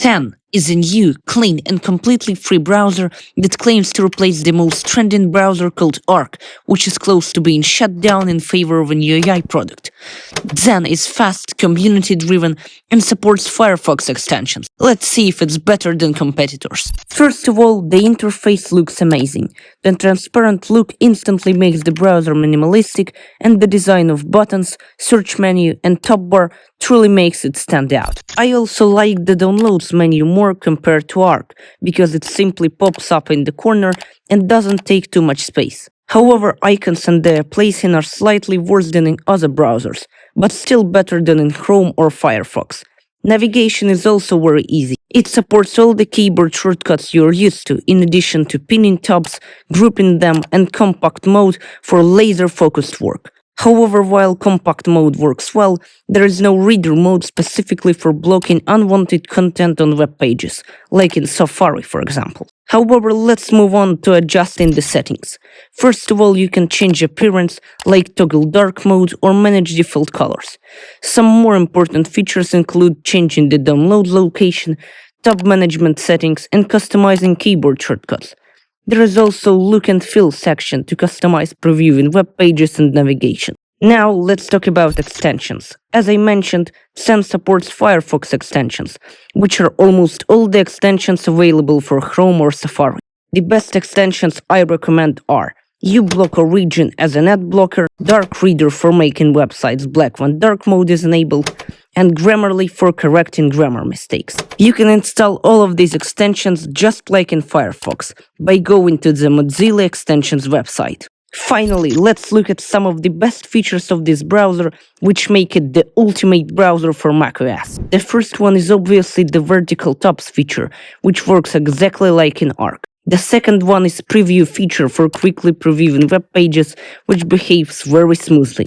Zen is a new, clean, and completely free browser that claims to replace the most trending browser called Arc, which is close to being shut down in favor of a new AI product. Zen is fast, community-driven, and supports Firefox extensions. Let's see if it's better than competitors. First of all, the interface looks amazing. The transparent look instantly makes the browser minimalistic, and the design of buttons, search menu, and top bar truly makes it stand out. I also like the downloads menu more compared to Arc, because it simply pops up in the corner and doesn't take too much space. However, icons and their placing are slightly worse than in other browsers, but still better than in Chrome or Firefox. Navigation is also very easy. It supports all the keyboard shortcuts you're used to, in addition to pinning tabs, grouping them, and compact mode for laser-focused work. However, while compact mode works well, there is no reader mode specifically for blocking unwanted content on web pages, like in Safari, for example. However, let's move on to adjusting the settings. First of all, you can change appearance, like toggle dark mode or manage default colors. Some more important features include changing the download location, tab management settings, and customizing keyboard shortcuts. There is also look and feel section to customize previewing web pages and navigation. Now let's talk about extensions. As I mentioned, Zen supports Firefox extensions, which are almost all the extensions available for Chrome or Safari. The best extensions I recommend are uBlock Origin as an ad blocker, Dark Reader for making websites black when dark mode is enabled, and Grammarly for correcting grammar mistakes. You can install all of these extensions just like in Firefox by going to the Mozilla Extensions website. Finally, let's look at some of the best features of this browser, which make it the ultimate browser for macOS. The first one is obviously the vertical tabs feature, which works exactly like in Arc. The second one is preview feature for quickly previewing web pages, which behaves very smoothly.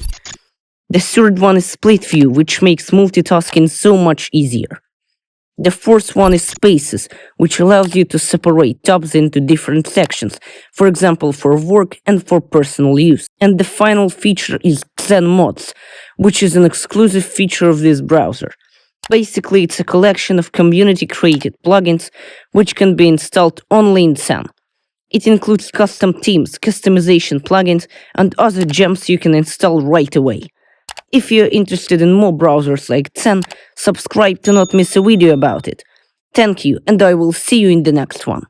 The third one is split view, which makes multitasking so much easier. The fourth one is spaces, which allows you to separate tabs into different sections, for example for work and for personal use. And the final feature is Zen Mods, which is an exclusive feature of this browser. Basically, it's a collection of community-created plugins which can be installed only in Zen. It includes custom themes, customization plugins, and other gems you can install right away. If you're interested in more browsers like Zen, subscribe to not miss a video about it. Thank you, and I will see you in the next one.